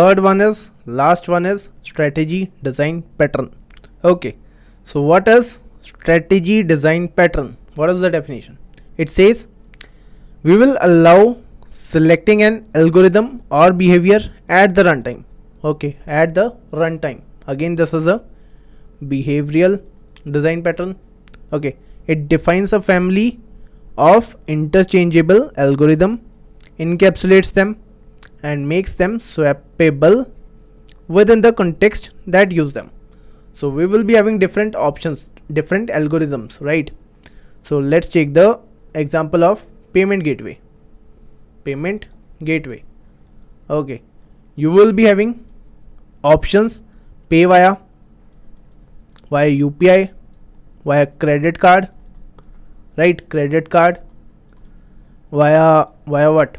Third one is, last one is strategy design pattern. Okay, so what is strategy design pattern? What is the definition? It says we will allow selecting an algorithm or behavior at the runtime. Okay, at the runtime. Again, this is a behavioral design pattern. Okay, it defines a family of interchangeable algorithm, encapsulates them and makes them swappable within the context that use them. So we will be having different options, different algorithms, right? So let's take the example of payment gateway. Payment gateway. Okay, you will be having options: pay via UPI, via credit card, right? Credit card, via what?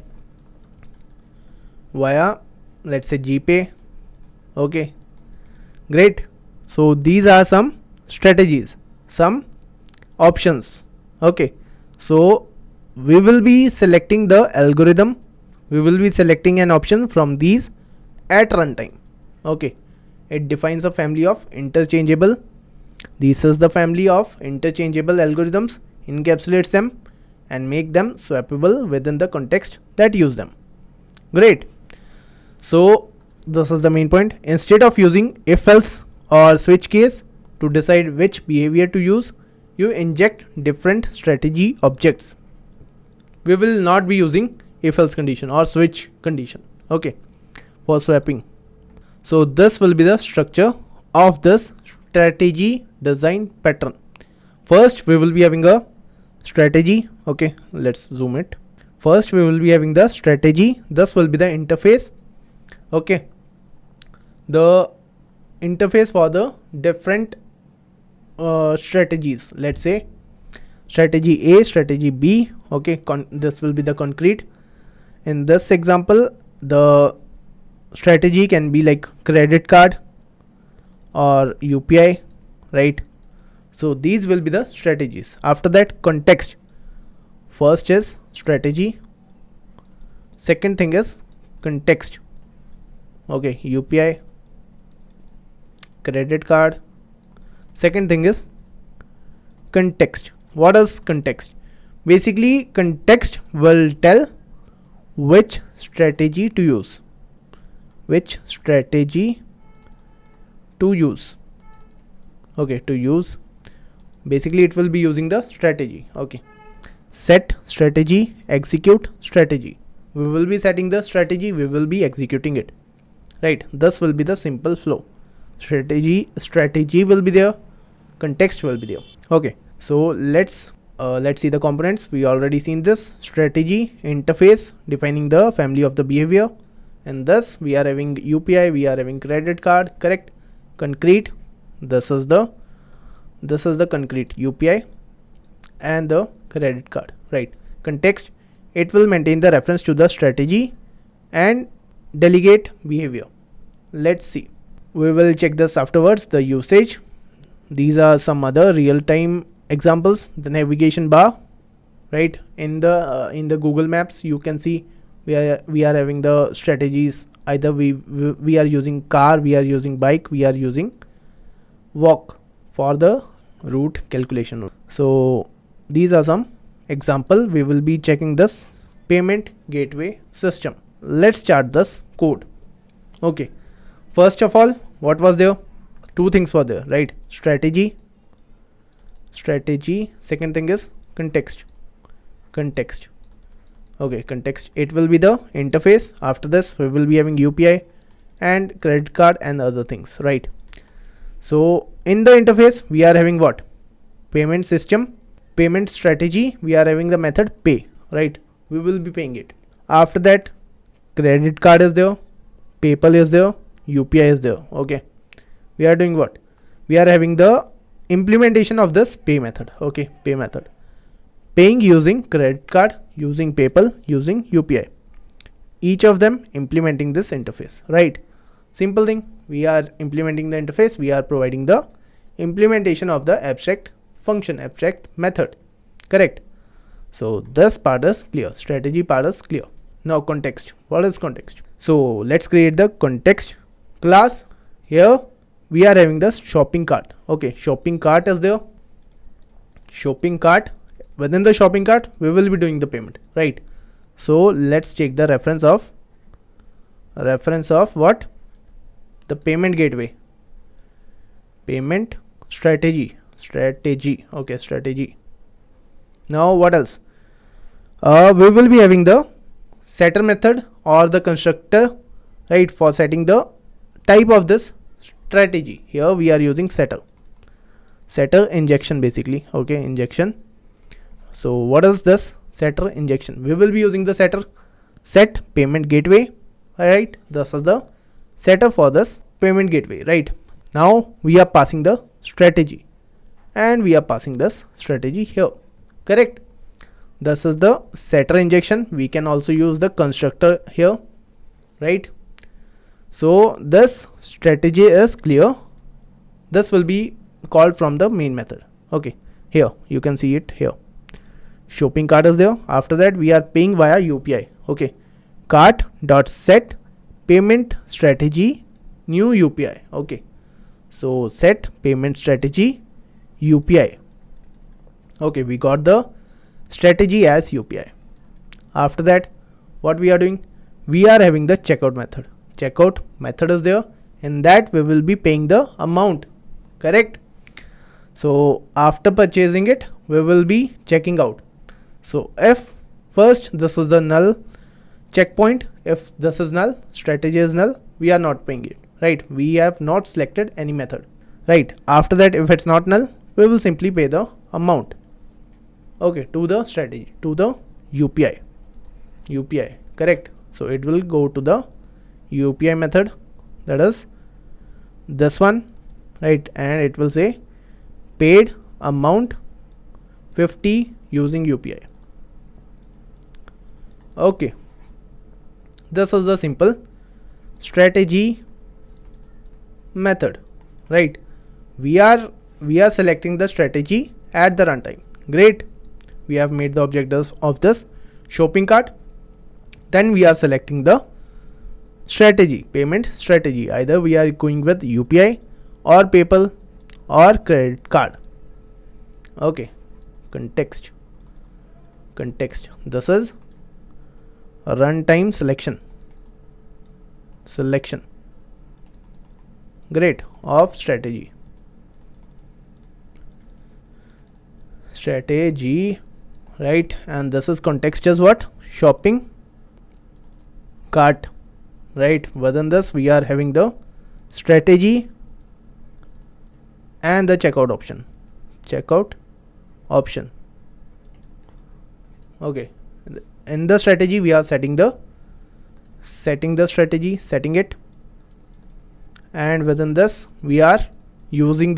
Via, let's say, GPay. Okay, great. So these are some strategies, some options. Okay, so we will be selecting the algorithm, we will be selecting an option from these at runtime. Okay, it defines a family of interchangeable. This is the family of interchangeable algorithms, encapsulates them and make them swappable within the context that use them. Great. So this is the main point. Instead of using if else or switch case to decide which behavior to use, you inject different strategy objects. We will not be using if else condition or switch condition, okay, for swapping. So this will be the structure of this strategy design pattern. First we will be having a strategy. Okay, let's zoom it. First we will be having the strategy. This will be the interface. Okay, the interface for the different strategies. Let's say strategy A, strategy B. Okay, this will be the concrete. In this example, the strategy can be like credit card or UPI, right? So these will be the strategies. After that, context. First is strategy, second thing is context. Okay, UPI, credit card, second thing is context. What is context? Basically, context will tell which strategy to use, which strategy to use. Okay, to use, basically it will be using the strategy. Okay, set strategy, execute strategy. We will be setting the strategy, we will be executing it, right? This will be the simple flow. Strategy will be there, context will be there. Okay, so let's see the components. We already seen this strategy interface defining the family of the behavior, and thus we are having UPI, we are having credit card, correct? Concrete, this is the concrete UPI and the credit card, right? Context, it will maintain the reference to the strategy and delegate behavior. Let's see, we will check this afterwards. The usage, these are some other real-time examples. The navigation bar, right? In the Google Maps, you can see we are having the strategies. Either we are using car, we are using bike, we are using walk for the route calculation. So these are some example. We will be checking this payment gateway system. Let's chart this code. Okay, first of all, what was there? Two things were there, right? Strategy, second thing is context. Okay, context, it will be the interface. After this we will be having UPI and credit card and other things, right? So in the interface we are having what? Payment system, payment strategy, we are having the method pay, right? We will be paying it. After that, credit card is there, PayPal is there, UPI is there. Okay, we are doing what? We are having the implementation of this pay method. Okay, pay method, paying using credit card, using PayPal, using UPI, each of them implementing this interface, right? Simple thing, we are implementing the interface, we are providing the implementation of the abstract function, abstract method, correct? So this part is clear, strategy part is clear. Now context, what is context? So let's create the context class. Here we are having the shopping cart. Okay, shopping cart is there. Shopping cart. Within the shopping cart we will be doing the payment, right? So let's take the reference of what? The payment gateway, payment strategy. Okay, strategy. Now what else? We will be having the setter method or the constructor, right, for setting the type of this strategy. Here we are using setter injection basically. Okay, injection. So what is this setter injection? We will be using the setter set payment gateway. Alright, this is the setter for this payment gateway, right? Now we are passing the strategy and we are passing this strategy here, correct? This is the setter injection. We can also use the constructor here, right? So this strategy is clear. This will be called from the main method. Okay, here you can see it here. Shopping cart is there. After that we are paying via UPI. Okay, cart dot set payment strategy new UPI. Okay, so set payment strategy UPI. Okay, we got the strategy as UPI. After that what we are doing? We are having the checkout method. Checkout method is there. In that we will be paying the amount, correct? So after purchasing it we will be checking out. So if first this is the null checkpoint, if this is null, strategy is null, we are not paying it, right? We have not selected any method, right? After that if it's not null, we will simply pay the amount, okay, to the strategy, to the UPI, correct? So it will go to the UPI method, that is this one, right? And it will say paid amount 50 using UPI. Okay, this is the simple strategy method, right? We are selecting the strategy at the runtime. Great, we have made the objectives of this shopping cart. Then we are selecting the strategy, payment strategy. Either we are going with UPI or PayPal or credit card. Okay, context. This is a runtime selection. Great, of strategy, right? And this is context is what? Shopping cart, right? Within this we are having the strategy and the checkout option. Okay, in the strategy we are setting the strategy, it, and within this we are using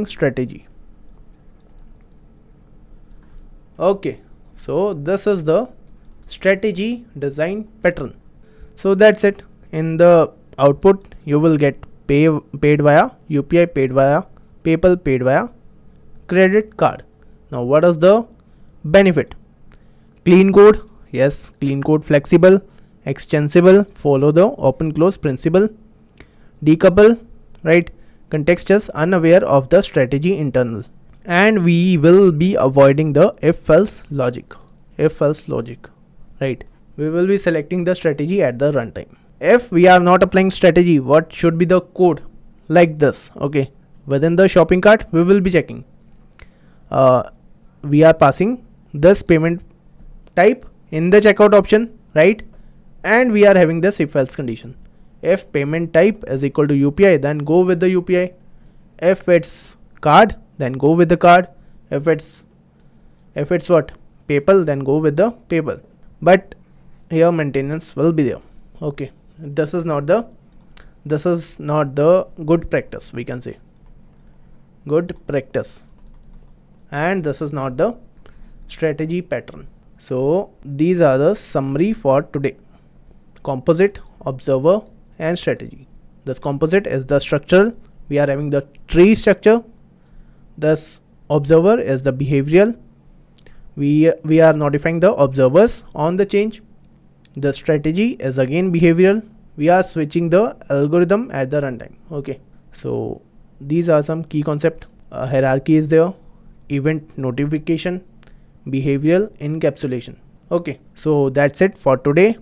strategy. Okay, so this is the strategy design pattern. So that's it. In the output you will get paid via UPI, paid via PayPal, paid via credit card. Now what is the benefit? Clean code. Yes, clean code, flexible, extensible, follow the open close principle, decouple, right? Context is unaware of the strategy internal, and we will be avoiding the if else logic, right? We will be selecting the strategy at the runtime. If we are not applying strategy, what should be the code? Like this. Okay, within the shopping cart we will be checking, we are passing this payment type in the checkout option, right? And we are having this if else condition. If payment type is equal to UPI, then go with the UPI. If it's card, then go with the card. If it's what? PayPal, then go with the PayPal. But here maintenance will be there. Okay, this is not the good practice, we can say good practice, and this is not the strategy pattern. So these are the summary for today: composite, observer, and strategy. This composite is the structural. We are having the tree structure. This observer is the behavioral. We are notifying the observers on the change. The strategy is again behavioral. We are switching the algorithm at the runtime. Okay, so these are some key concepts. Hierarchy is there, event notification, behavioral encapsulation. Okay, so that's it for today.